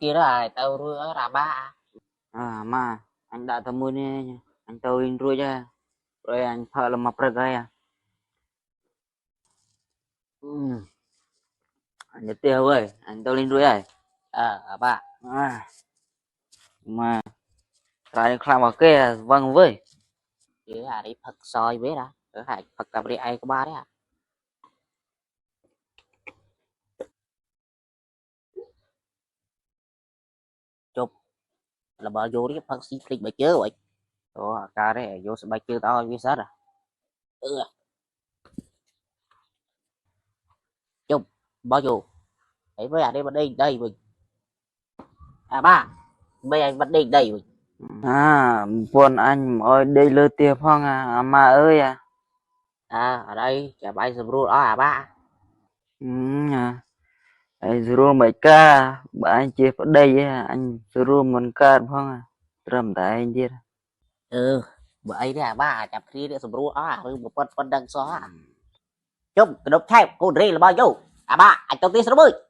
kia đó ai tao rui ở là ba Mà anh đã tao mua nè, anh tao in rồi ra, rồi anh thợ là mập ra gai anh nhớ tiêu ơi, anh tao lên rồi ai, ba à, mà lại làm ở kia vâng với, kia là đi Phật soi biết đó ở hải Phật gặp đi ai có ba đấy chụp là bà vô đi Phật xí click bà chớ vậy đó cả đấy vô sẽ bay chưa tao biết sát ừ chụp bà vô ấy với đây bên đây đây mình ba bây giờ bên đây đây mình buồn anh ơi đây lơ tiệp phong mà ơi ở đây chả bay sầm ru đó ba Zero mấy ca, bạn chia ở đây anh Zero một ca phong trầm tại anh đi ừ bởi đấy ba chả khi để sầm ru đó rồi một phân phân đằng xó chụp cái đốc thép cô đây là bao nhiêu ba anh tao tí sớm ơi